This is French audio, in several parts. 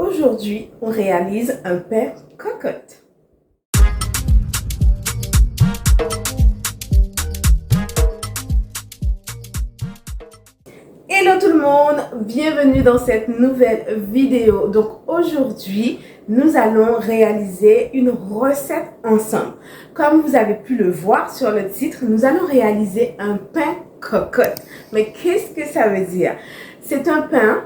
aujourd'hui, on réalise un pain cocotte. Hello tout le monde, bienvenue dans cette nouvelle vidéo. Donc aujourd'hui, nous allons réaliser une recette ensemble. Comme vous avez pu le voir sur le titre, nous allons réaliser un pain cocotte. Mais qu'est-ce que ça veut dire? C'est un pain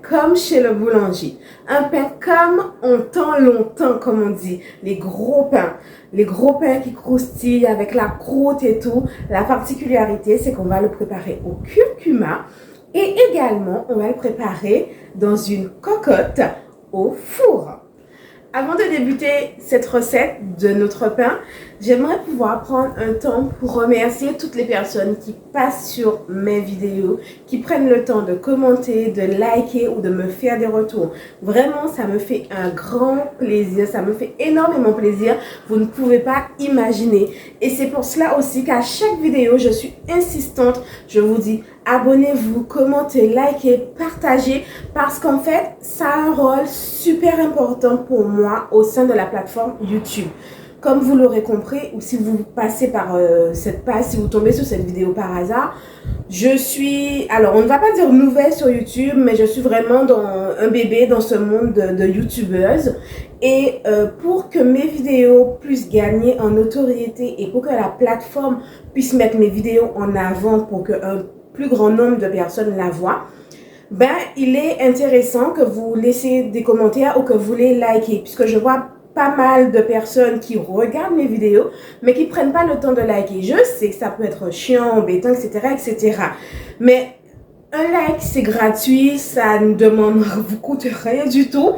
comme chez le boulanger. Un pain comme on tend longtemps, comme on dit. Les gros pains qui croustillent avec la croûte et tout. La particularité, c'est qu'on va le préparer au curcuma et également, on va le préparer dans une cocotte au four. Avant de débuter cette recette de notre pain, j'aimerais pouvoir prendre un temps pour remercier toutes les personnes qui passent sur mes vidéos, qui prennent le temps de commenter, de liker ou de me faire des retours. Vraiment, ça me fait un grand plaisir, ça me fait énormément plaisir. Vous ne pouvez pas imaginer. Et c'est pour cela aussi qu'à chaque vidéo, je suis insistante. Je vous dis, abonnez-vous, commentez, likez, partagez, parce qu'en fait, ça a un rôle super important pour moi au sein de la plateforme YouTube. Comme vous l'aurez compris, ou si vous passez par cette page, si vous tombez sur cette vidéo par hasard, je suis, alors on ne va pas dire nouvelle sur YouTube, mais je suis vraiment un bébé dans ce monde de youtubeuse. Et pour que mes vidéos puissent gagner en notoriété et pour que la plateforme puisse mettre mes vidéos en avant pour qu'un plus grand nombre de personnes la voient, ben il est intéressant que vous laissiez des commentaires ou que vous les likez, puisque je vois pas mal de personnes qui regardent mes vidéos, mais qui prennent pas le temps de liker. Je sais que ça peut être chiant, embêtant, etc., etc. Mais un like, c'est gratuit, ça ne vous coûte rien du tout.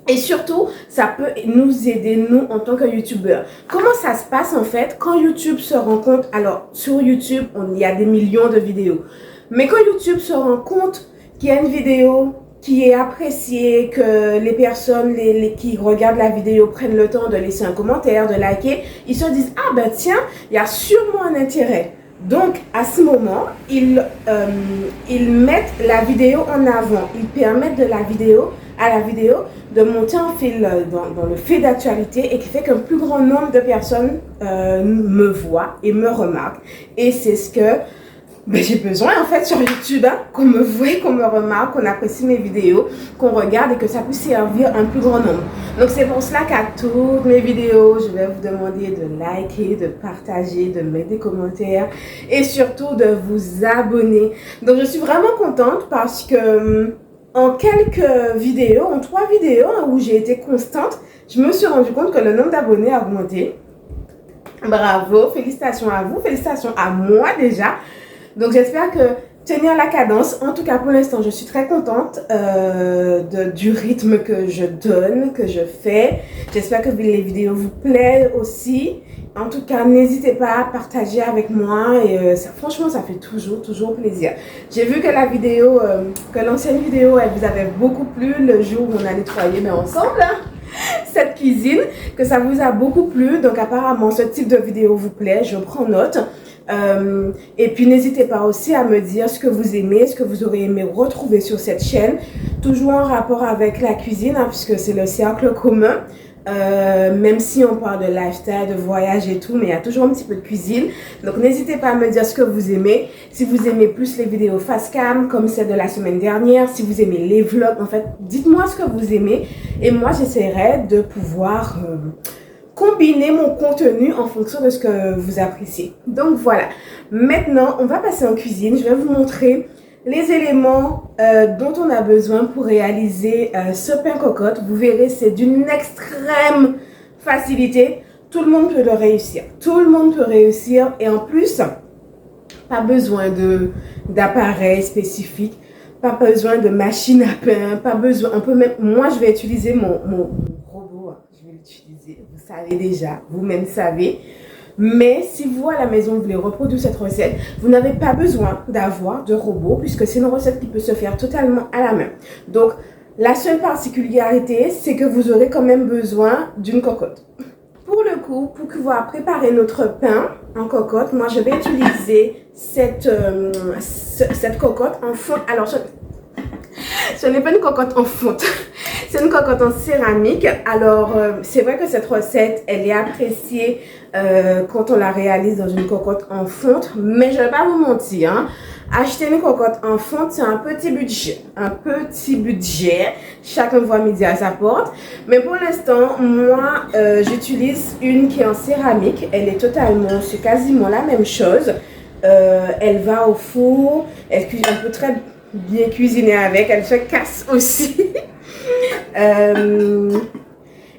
Et surtout, ça peut nous aider, nous, en tant que youtubeurs. Comment ça se passe, en fait, quand YouTube se rend compte? Alors, sur YouTube, il y a des millions de vidéos. Mais quand YouTube se rend compte qu'il y a une vidéo qui est appréciée, que les personnes qui regardent la vidéo prennent le temps de laisser un commentaire, de liker, ils se disent, ah ben tiens, il y a sûrement un intérêt. Donc, à ce moment, ils mettent la vidéo en avant. Ils permettent à la vidéo de monter en fil dans le fil d'actualité et qui fait qu'un plus grand nombre de personnes me voient et me remarquent. Et c'est ce que j'ai besoin en fait sur YouTube, hein, qu'on me voie, qu'on me remarque, qu'on apprécie mes vidéos, qu'on regarde et que ça puisse servir un plus grand nombre. Donc c'est pour cela qu'à toutes mes vidéos, je vais vous demander de liker, de partager, de mettre des commentaires et surtout de vous abonner. Donc je suis vraiment contente parce que en quelques vidéos, en 3 vidéos où j'ai été constante, je me suis rendu compte que le nombre d'abonnés a augmenté. Bravo, félicitations à vous, félicitations à moi déjà. Donc j'espère que tenir la cadence, en tout cas pour l'instant je suis très contente du rythme que je donne, que je fais. J'espère que les vidéos vous plaisent aussi. En tout cas, n'hésitez pas à partager avec moi et franchement ça fait toujours plaisir. J'ai vu que la vidéo, que l'ancienne vidéo, elle vous avait beaucoup plu le jour où on a nettoyé mais ensemble, hein, cette cuisine, que ça vous a beaucoup plu. Donc apparemment ce type de vidéo vous plaît, je prends note. Et puis n'hésitez pas aussi à me dire ce que vous aimez, ce que vous aurez aimé retrouver sur cette chaîne, toujours en rapport avec la cuisine, hein, puisque c'est le cercle commun. Même si on parle de lifestyle, de voyage et tout, mais il y a toujours un petit peu de cuisine. Donc n'hésitez pas à me dire ce que vous aimez. Si vous aimez plus les vidéos face cam comme celle de la semaine dernière, si vous aimez les vlogs, en fait dites-moi ce que vous aimez et moi j'essaierai de pouvoir combiner mon contenu en fonction de ce que vous appréciez. Donc voilà, maintenant on va passer en cuisine. Je vais vous montrer les éléments dont on a besoin pour réaliser ce pain cocotte. Vous verrez, c'est d'une extrême facilité. Tout le monde peut le réussir. Tout le monde peut réussir. Et en plus, pas besoin d'appareil spécifique. Pas besoin de machine à pain. Pas besoin. On peut même. Moi, je vais utiliser mon robot. Je vais l'utiliser. Vous savez déjà. Vous-même savez. Mais si vous à la maison vous voulez reproduire cette recette, vous n'avez pas besoin d'avoir de robot puisque c'est une recette qui peut se faire totalement à la main. Donc la seule particularité, c'est que vous aurez quand même besoin d'une cocotte. Pour le coup, pour pouvoir préparer notre pain en cocotte, moi je vais utiliser cette cocotte en fond. Alors ce ce n'est pas une cocotte en fonte, c'est une cocotte en céramique. Alors, c'est vrai que cette recette, elle est appréciée quand on la réalise dans une cocotte en fonte, mais je ne vais pas vous mentir, hein. Acheter une cocotte en fonte, c'est un petit budget. Un petit budget. Chacun voit midi à sa porte. Mais pour l'instant, moi, j'utilise une qui est en céramique. Elle est totalement, c'est quasiment la même chose. Elle va au four. Elle cuisine, on peut très bien cuisiner avec. Elle se casse aussi.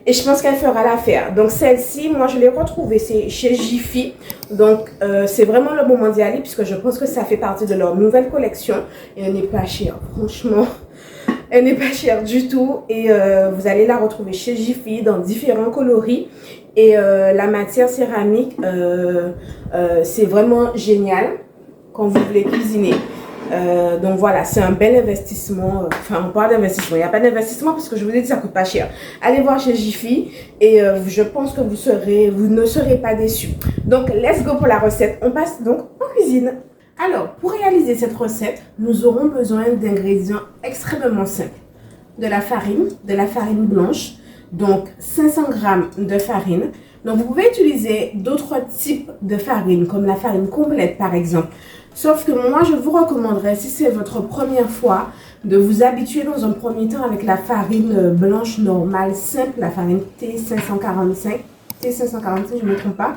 Et je pense qu'elle fera l'affaire. Donc celle-ci, moi je l'ai retrouvée, c'est chez Jiffy. Donc c'est vraiment le moment d'y aller puisque je pense que ça fait partie de leur nouvelle collection. Et elle n'est pas chère, franchement. Elle n'est pas chère du tout. Et vous allez la retrouver chez Jiffy dans différents coloris. Et la matière céramique, c'est vraiment génial quand vous voulez cuisiner. Donc voilà, c'est un bel investissement. Enfin, on parle d'investissement. Il n'y a pas d'investissement parce que je vous ai dit ça coûte pas cher. Allez voir chez Jiffy et je pense que vous ne serez pas déçus. Donc, let's go pour la recette. On passe donc en cuisine. Alors, pour réaliser cette recette, nous aurons besoin d'ingrédients extrêmement simples. De la farine blanche, donc 500 g de farine. Donc, vous pouvez utiliser d'autres types de farine, comme la farine complète par exemple. Sauf que moi, je vous recommanderais, si c'est votre première fois, de vous habituer dans un premier temps avec la farine blanche normale, simple, la farine T545, je ne me trompe pas,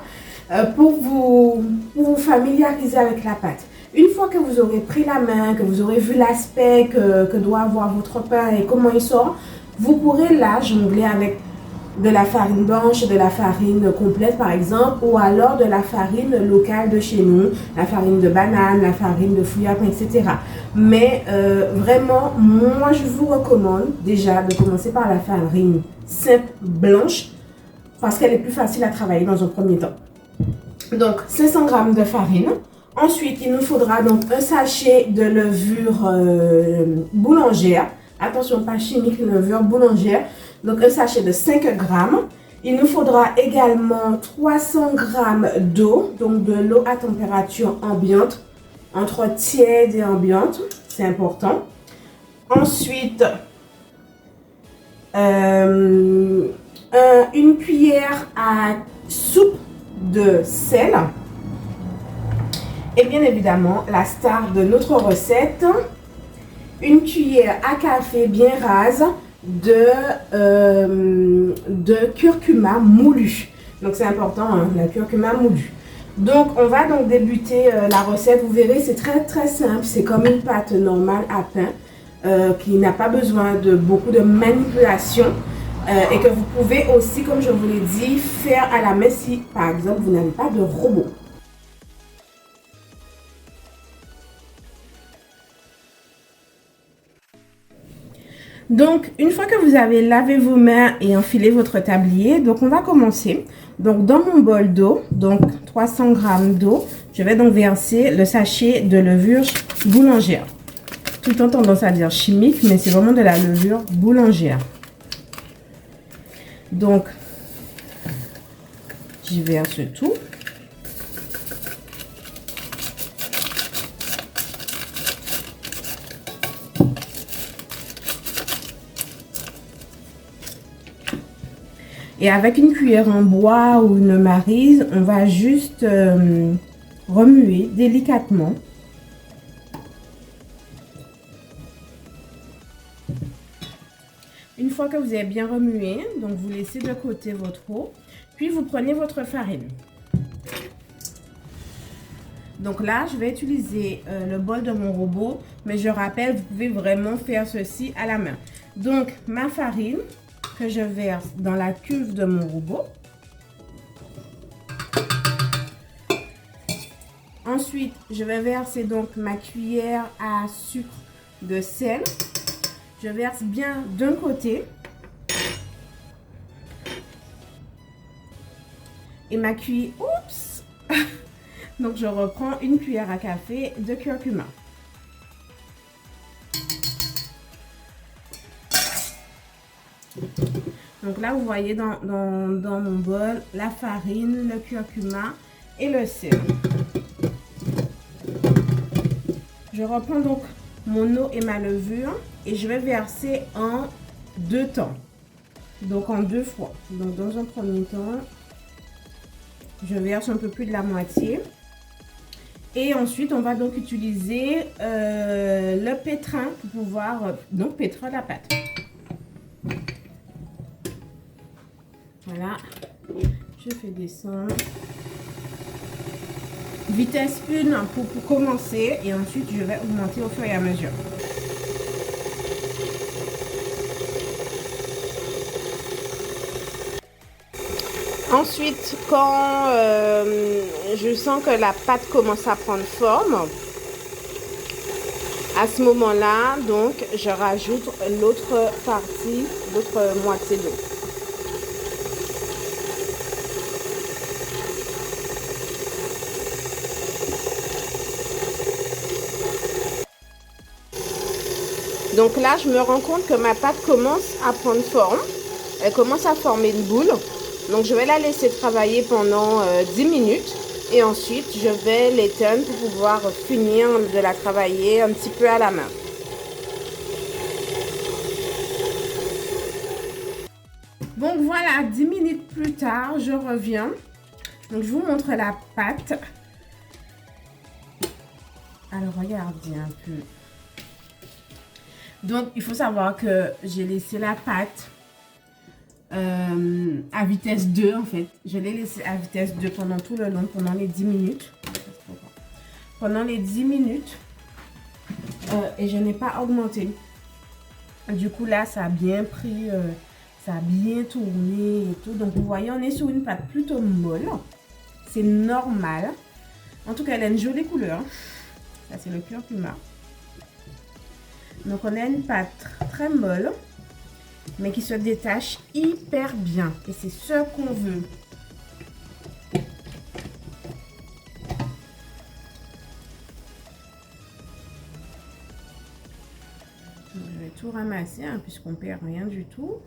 pour vous familiariser avec la pâte. Une fois que vous aurez pris la main, que vous aurez vu l'aspect que doit avoir votre pain et comment il sort, vous pourrez là jongler avec de la farine blanche, de la farine complète par exemple, ou alors de la farine locale de chez nous, la farine de banane, la farine de fouille à pain, etc. Mais vraiment, moi je vous recommande déjà de commencer par la farine simple blanche, parce qu'elle est plus facile à travailler dans un premier temps. Donc 500 g de farine. Ensuite, il nous faudra donc un sachet de levure boulangère. Attention, pas chimique, levure boulangère. Donc un sachet de 5 g. Il nous faudra également 300 g d'eau, donc de l'eau à température ambiante, entre tiède et ambiante, c'est important. Ensuite, une cuillère à soupe de sel. Et bien évidemment, la star de notre recette, une cuillère à café bien rase de curcuma moulu. Donc c'est important, hein, la curcuma moulu. Donc on va donc débuter la recette. Vous verrez, c'est très simple. C'est comme une pâte normale à pain qui n'a pas besoin de beaucoup de manipulation. Et que vous pouvez aussi, comme je vous l'ai dit, faire à la main si par exemple vous n'avez pas de robot. Donc, une fois que vous avez lavé vos mains et enfilé votre tablier, donc on va commencer. Donc, dans mon bol d'eau, donc 300 g d'eau, je vais donc verser le sachet de levure boulangère. Tout le temps tendance à dire chimique, mais c'est vraiment de la levure boulangère. Donc, j'y verse tout. Et avec une cuillère en bois ou une maryse, on va juste remuer délicatement. Une fois que vous avez bien remué, donc vous laissez de côté votre eau, puis vous prenez votre farine. Donc là, je vais utiliser le bol de mon robot, mais je rappelle, vous pouvez vraiment faire ceci à la main. Donc, ma farine que je verse dans la cuve de mon robot. Ensuite, je vais verser donc ma cuillère à sucre de sel. Je verse bien d'un côté. Et ma cuillère, oups! Donc, je reprends une cuillère à café de curcuma. Donc là, vous voyez dans mon bol la farine, le curcuma et le sel. Je reprends donc mon eau et ma levure et je vais verser en 2 temps. Donc en 2 fois. Donc dans un premier temps, je verse un peu plus de la moitié. Et ensuite, on va donc utiliser le pétrin pour pouvoir donc pétrir la pâte. Voilà, je fais descendre. Vitesse 1 pour commencer et ensuite je vais augmenter au fur et à mesure. Ensuite, quand je sens que la pâte commence à prendre forme, à ce moment-là, donc, je rajoute l'autre partie, l'autre moitié d'eau. Donc là, je me rends compte que ma pâte commence à prendre forme. Elle commence à former une boule. Donc je vais la laisser travailler pendant 10 minutes. Et ensuite, je vais l'éteindre pour pouvoir finir de la travailler un petit peu à la main. Donc voilà, 10 minutes plus tard, je reviens. Donc je vous montre la pâte. Alors regardez un peu. Donc, il faut savoir que j'ai laissé la pâte à vitesse 2 en fait. Je l'ai laissée à vitesse 2 pendant tout le long, pendant les 10 minutes. Pendant les 10 minutes. Et je n'ai pas augmenté. Du coup, là, ça a bien pris, ça a bien tourné et tout. Donc, vous voyez, on est sur une pâte plutôt molle. C'est normal. En tout cas, elle a une jolie couleur. Ça, c'est le curcuma. Donc, on a une pâte très molle, mais qui se détache hyper bien. Et c'est ce qu'on veut. Je vais tout ramasser, hein, puisqu'on ne perd rien du tout.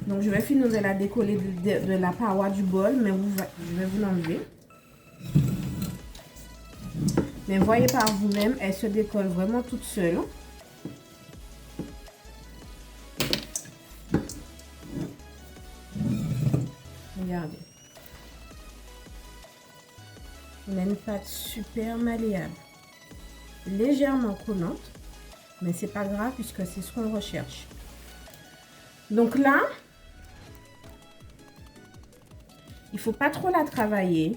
Donc, je vais finir de la décoller de la paroi du bol, mais je vais vous l'enlever. Mais voyez par vous-même, elle se décolle vraiment toute seule. Regardez. On a une pâte super malléable. Légèrement collante, mais c'est pas grave puisque c'est ce qu'on recherche. Donc là, il faut pas trop la travailler,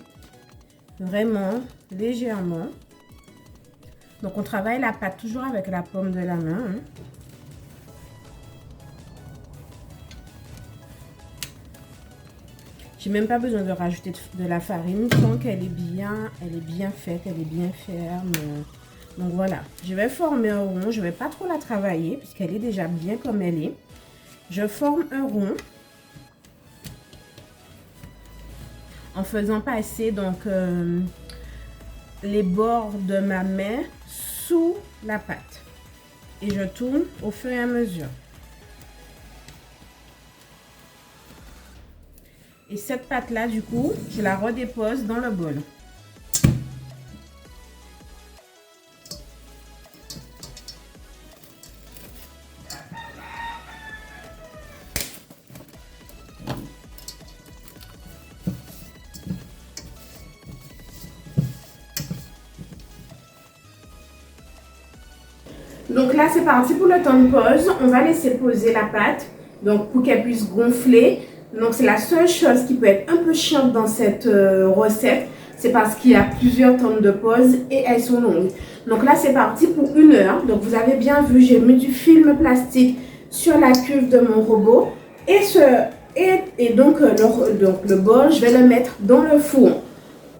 vraiment légèrement. Donc on travaille la pâte toujours avec la paume de la main. Hein. J'ai même pas besoin de rajouter de la farine tant qu'elle est bien faite, elle est bien ferme. Donc voilà, je vais former un rond. Je vais pas trop la travailler puisqu'elle est déjà bien comme elle est. Je forme un rond en faisant passer donc les bords de ma main sous la pâte et je tourne au fur et à mesure. Et cette pâte là du coup je la redépose dans le bol. Donc là, c'est parti pour le temps de pause. On va laisser poser la pâte donc pour qu'elle puisse gonfler. Donc, c'est la seule chose qui peut être un peu chiante dans cette recette. C'est parce qu'il y a plusieurs temps de pause et elles sont longues. Donc là, c'est parti pour 1 heure. Donc, vous avez bien vu, j'ai mis du film plastique sur la cuve de mon robot. Et donc, le bol, je vais le mettre dans le four.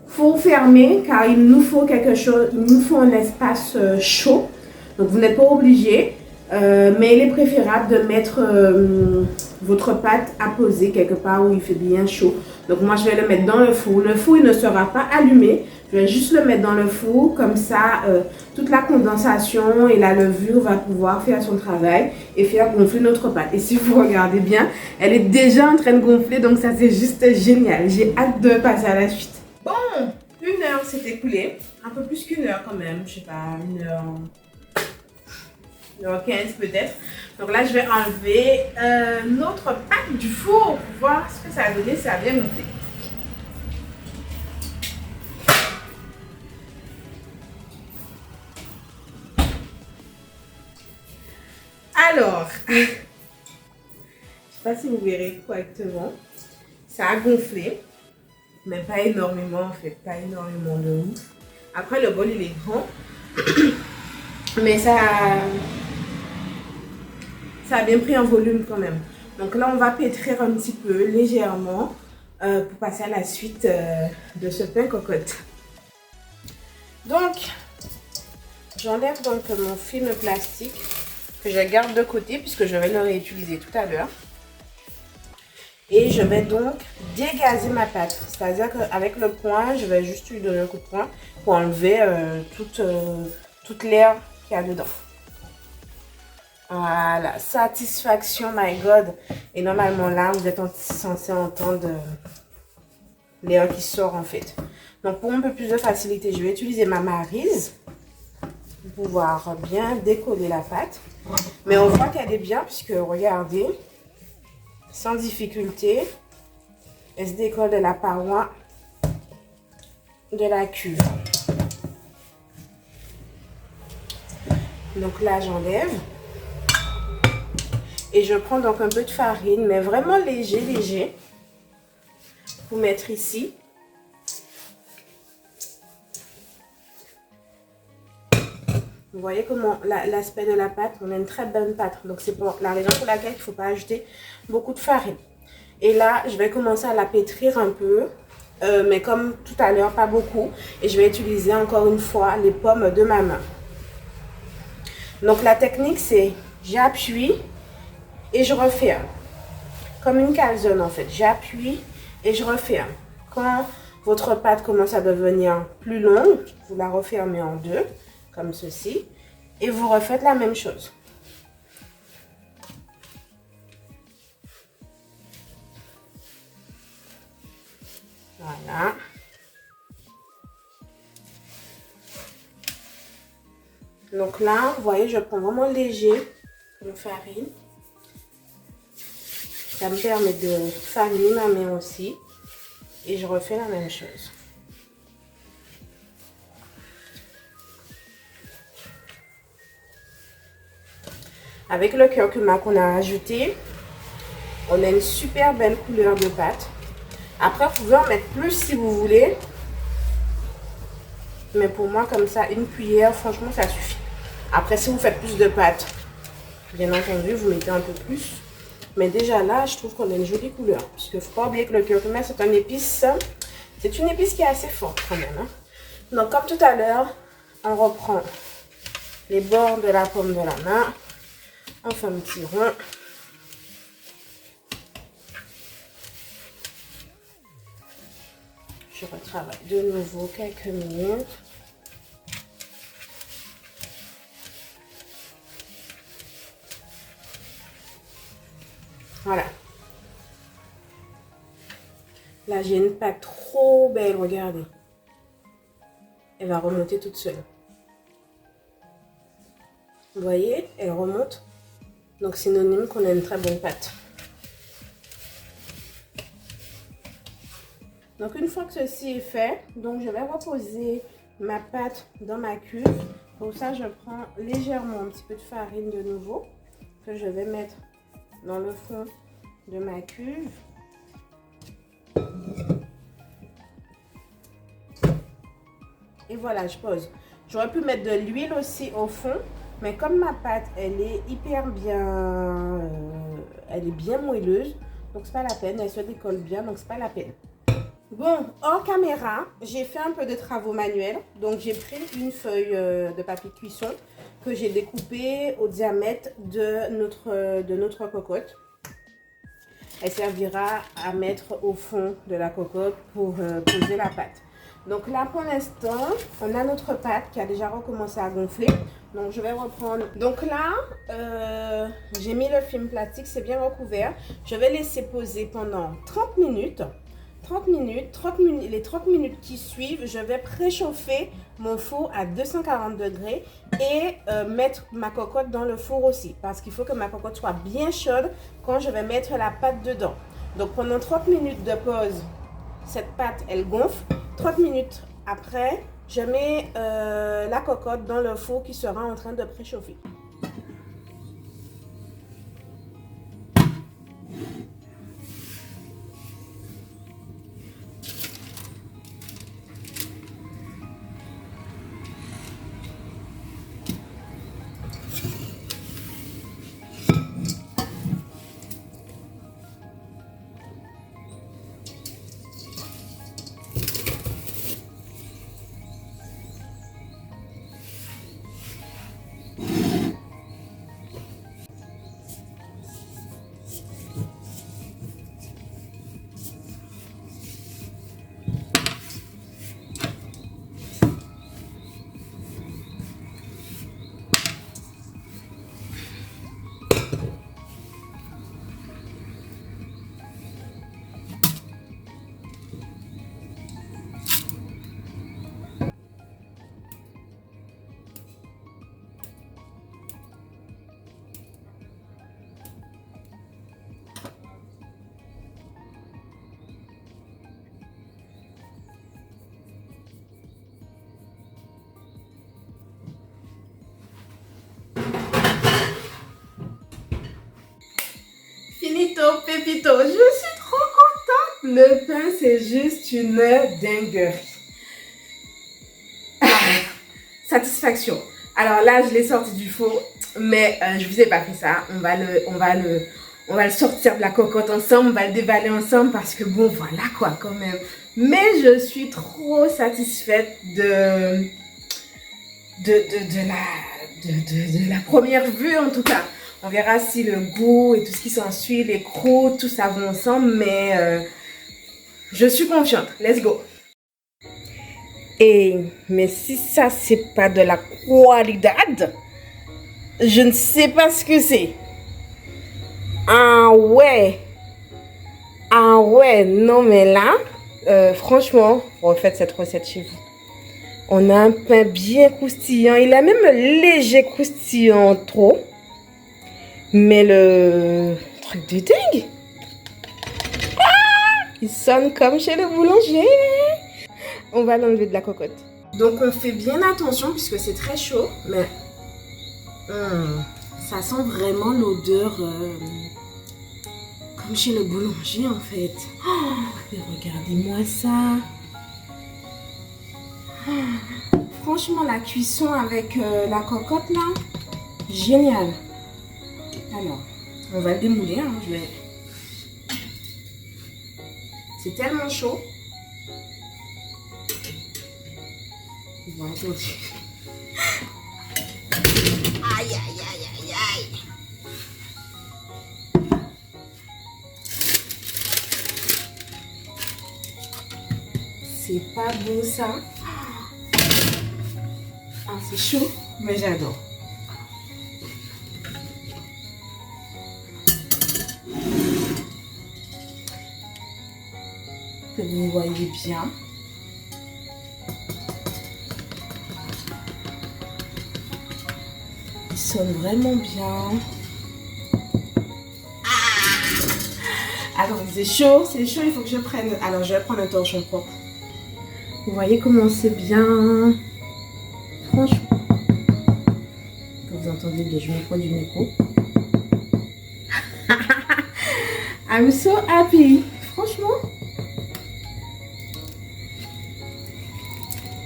Four fermé car il nous faut quelque chose, il nous faut un espace chaud. Donc, vous n'êtes pas obligé, mais il est préférable de mettre votre pâte à poser quelque part où il fait bien chaud. Donc moi je vais le mettre dans le four. Le four il ne sera pas allumé. Je vais juste le mettre dans le four. Comme ça, toute la condensation et la levure va pouvoir faire son travail et faire gonfler notre pâte. Et si vous regardez bien, elle est déjà en train de gonfler. Donc ça c'est juste génial. J'ai hâte de passer à la suite. Bon, 1 heure s'est écoulée. Un peu plus qu'1 heure quand même. Je sais pas, 1h15 peut-être. Donc là, je vais enlever notre pâte du four pour voir ce que ça a donné. Ça a bien gonflé. Alors, je ne sais pas si vous verrez correctement. Ça a gonflé, mais pas énormément en fait. Pas énormément de ouf. Après, le bol, il est grand. Mais ça a bien pris en volume quand même. Donc là, on va pétrir un petit peu, légèrement, pour passer à la suite de ce pain cocotte. Donc, j'enlève donc mon film plastique que je garde de côté puisque je vais le réutiliser tout à l'heure. Et je vais donc dégazer ma pâte. C'est-à-dire qu'avec le poing, je vais juste lui donner un coup de poing pour enlever toute l'air qu'il y a dedans. Voilà, satisfaction, my God. Et normalement là, vous êtes censé entendre l'air qui sort en fait. Donc pour un peu plus de facilité, je vais utiliser ma maryse pour pouvoir bien décoller la pâte. Mais on voit qu'elle est bien puisque regardez, sans difficulté, elle se décolle de la paroi de la cuve. Donc là, j'enlève. Et je prends donc un peu de farine, mais vraiment léger, pour mettre ici. Vous voyez comment l'aspect de la pâte, on a une très bonne pâte. Donc c'est pour la raison pour laquelle il ne faut pas ajouter beaucoup de farine. Et là, je vais commencer à la pétrir un peu, mais comme tout à l'heure, pas beaucoup. Et je vais utiliser encore une fois les paumes de ma main. Donc la technique, c'est j'appuie et je referme. Comme une calzone en fait. J'appuie et je referme. Quand votre pâte commence à devenir plus longue, vous la refermez en deux, comme ceci. Et vous refaites la même chose. Voilà. Donc là, vous voyez, je prends vraiment léger la farine. Ça me permet de fariner ma main aussi. Et je refais la même chose. Avec le curcuma qu'on a ajouté, on a une super belle couleur de pâte. Après, vous pouvez en mettre plus si vous voulez. Mais pour moi, comme ça, une cuillère, franchement, ça suffit. Après, si vous faites plus de pâte, bien entendu, vous mettez un peu plus. Mais déjà là, je trouve qu'on a une jolie couleur. Puisqu'il ne faut pas oublier que le curcuma, c'est une épice. C'est une épice qui est assez forte quand même. Hein. Donc, comme tout à l'heure, on reprend les bords de la paume de la main. On fait un petit rond. Je retravaille de nouveau quelques minutes. Voilà. Là, j'ai une pâte trop belle, regardez. Elle va remonter toute seule. Vous voyez, elle remonte. Donc, synonyme qu'on a une très bonne pâte. Donc, une fois que ceci est fait, donc je vais reposer ma pâte dans ma cuve. Pour ça, je prends légèrement un petit peu de farine de nouveau que je vais mettre dans le fond de ma cuve. Et voilà, je pose. J'aurais pu mettre de l'huile aussi au fond, mais comme ma pâte, elle est hyper bien, elle est bien moelleuse, donc c'est pas la peine. Elle se décolle bien, donc c'est pas la peine. Bon, hors caméra, j'ai fait un peu de travaux manuels. Donc j'ai pris une feuille de papier cuisson que j'ai découpée au diamètre de notre cocotte. elle servira à mettre au fond de la cocotte pour poser la pâte. Donc là, pour l'instant, on a notre pâte qui a déjà recommencé à gonfler. Donc, je vais reprendre. Donc là, j'ai mis le film plastique, c'est bien recouvert. Je vais laisser poser pendant 30 minutes. Les 30 minutes qui suivent, je vais préchauffer mon four à 240 degrés et mettre ma cocotte dans le four aussi. Parce qu'il faut que ma cocotte soit bien chaude quand je vais mettre la pâte dedans. Donc, pendant 30 minutes de pause, cette pâte, elle gonfle. 30 minutes après, je mets la cocotte dans le four qui sera en train de préchauffer. Finito, pépito, je suis trop contente. Le pain, c'est juste une dinguerie. Satisfaction. Alors là, je l'ai sorti du four, mais je vous ai pas fait ça. On va le sortir de la cocotte ensemble, on va le déballer ensemble parce que bon, voilà quoi, quand même. Mais je suis trop satisfaite de la première vue en tout cas. On verra si le goût et tout ce qui s'ensuit, les croûtes, tout ça va ensemble, mais je suis confiante. Let's go. Mais si ça, c'est pas de la qualité, je ne sais pas ce que c'est. Ah ouais, non mais là, franchement, refaites cette recette chez vous. On a un pain bien croustillant, il a même un léger croustillant trop. Mais le truc de dingue, il sonne comme chez le boulanger. On va l'enlever de la cocotte. Donc on fait bien attention puisque c'est très chaud, mais ça sent vraiment l'odeur comme chez le boulanger en fait. Oh, mais regardez-moi ça. Oh, franchement, la cuisson avec la cocotte là, génial. Alors, on va le démouler, hein, c'est tellement chaud. Bon, attendez. Aïe, aïe, aïe, aïe, aïe. C'est pas beau ça. Ah, c'est chaud, mais j'adore. Que vous voyez bien. Il sonne vraiment bien. Alors c'est chaud, il faut que je prenne. Alors je vais prendre un torchon propre. Vous voyez comment c'est bien. Franchement. Quand vous entendez bien, je me prends du micro. I'm so happy. Franchement.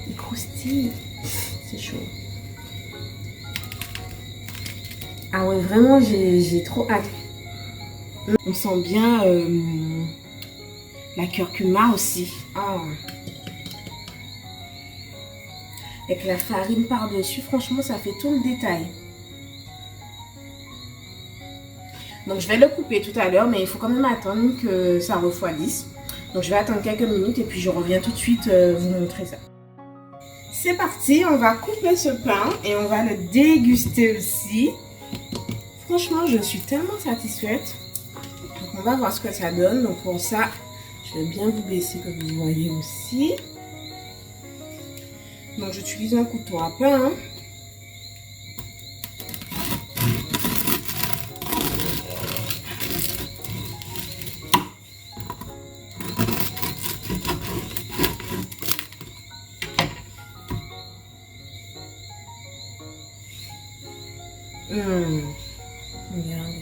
Il croustille. C'est chaud. Ah ouais, vraiment, j'ai trop hâte. On sent bien la curcuma aussi. Oh. Avec la farine par-dessus, franchement, ça fait tout le détail. Donc je vais le couper tout à l'heure, mais il faut quand même attendre que ça refroidisse. Donc je vais attendre quelques minutes et puis je reviens tout de suite vous montrer ça. C'est parti, on va couper ce pain et on va le déguster aussi. Franchement, je suis tellement satisfaite. Donc on va voir ce que ça donne. Donc pour ça, je vais bien vous baisser que vous voyez aussi. Donc j'utilise un couteau à pain. Regardez.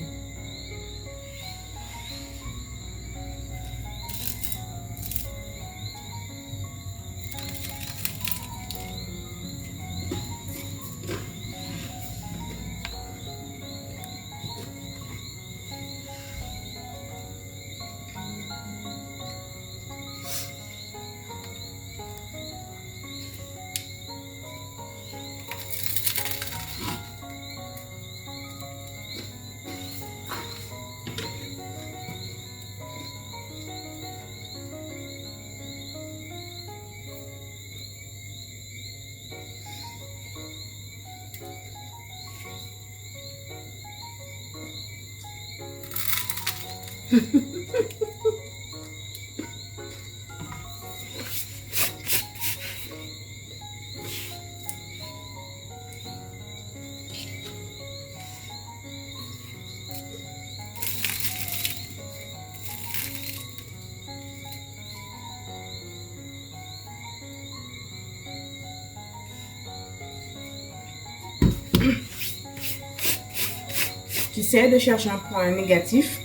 J'essaie de chercher un point négatif.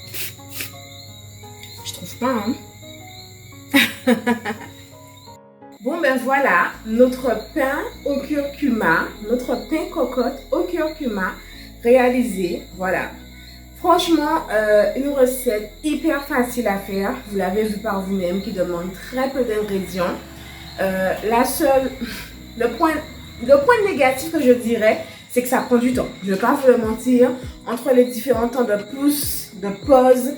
Je trouve pas, hein. Bon ben voilà, notre pain au curcuma, notre pain cocotte au curcuma réalisé. Voilà. Franchement, une recette hyper facile à faire. Vous l'avez vu par vous-même, qui demande très peu d'ingrédients. Le point négatif que je dirais, c'est que ça prend du temps. Je ne vais pas vous le mentir. Entre les différents temps de pouce, de pause,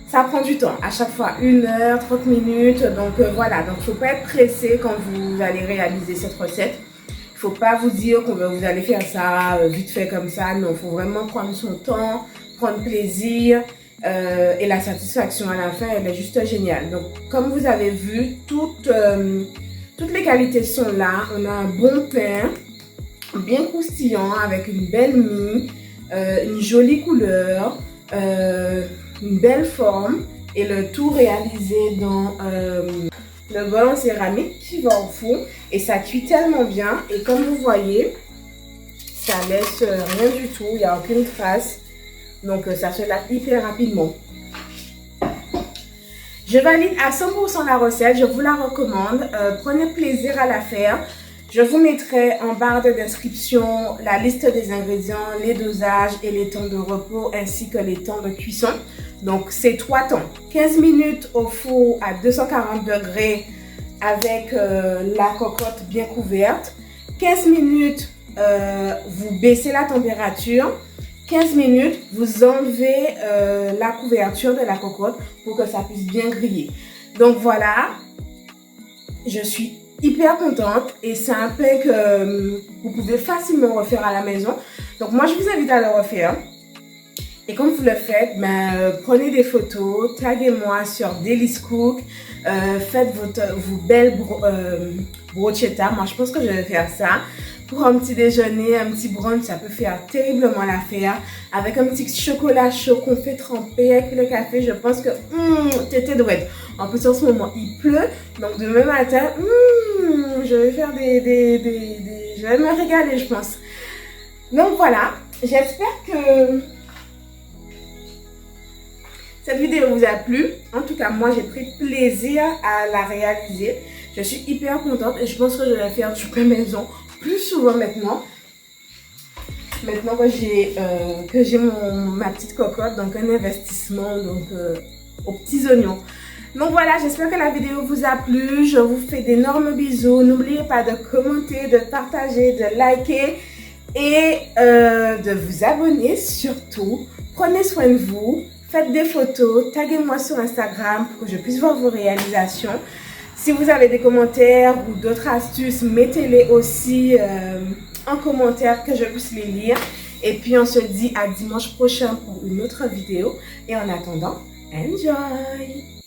ça prend du temps. À chaque fois, 1 heure, 30 minutes. Donc voilà. Donc il ne faut pas être pressé quand vous allez réaliser cette recette. Il ne faut pas vous dire que vous allez faire ça vite fait comme ça. Non, il faut vraiment prendre son temps, prendre plaisir. Et la satisfaction à la fin, elle est juste géniale. Donc comme vous avez vu, toutes les qualités sont là. On a un bon pain, bien croustillant, avec une belle mie, une jolie couleur, une belle forme, et le tout réalisé dans le bol en céramique qui va au four, et ça cuit tellement bien. Et comme vous voyez, ça laisse rien du tout, il n'y a aucune trace, donc ça se lave hyper rapidement. Je valide à 100% la recette, je vous la recommande. Prenez plaisir à la faire. Je vous mettrai en barre de description la liste des ingrédients, les dosages et les temps de repos, ainsi que les temps de cuisson. Donc c'est 3 temps. 15 minutes au four à 240 degrés avec la cocotte bien couverte. 15 minutes, vous baissez la température. 15 minutes, vous enlevez la couverture de la cocotte pour que ça puisse bien griller. Donc voilà, je suis hyper contente, et c'est un pain que vous pouvez facilement refaire à la maison. Donc moi, je vous invite à le refaire. Et quand vous le faites, prenez des photos, taguez-moi sur Delice Cook, faites vos belles brochetta. Moi, je pense que je vais faire ça. Pour un petit déjeuner, un petit brunch, ça peut faire terriblement l'affaire. Avec un petit chocolat chaud qu'on fait tremper avec le café, je pense que t'étais douette. En plus, en ce moment, il pleut. Donc, demain matin, je vais faire je vais me régaler, je pense. Donc, voilà. J'espère que cette vidéo vous a plu. En tout cas, moi, j'ai pris plaisir à la réaliser. Je suis hyper contente et je pense que je vais faire du pain maison plus souvent maintenant. Maintenant que j'ai ma petite cocotte, donc un investissement aux petits oignons. Donc voilà, j'espère que la vidéo vous a plu. Je vous fais d'énormes bisous. N'oubliez pas de commenter, de partager, de liker. et de vous abonner surtout. Prenez soin de vous, faites des photos, taguez-moi sur Instagram pour que je puisse voir vos réalisations. Si vous avez des commentaires ou d'autres astuces, mettez-les aussi en commentaire que je puisse les lire. Et puis on se dit à dimanche prochain pour une autre vidéo. Et en attendant, enjoy!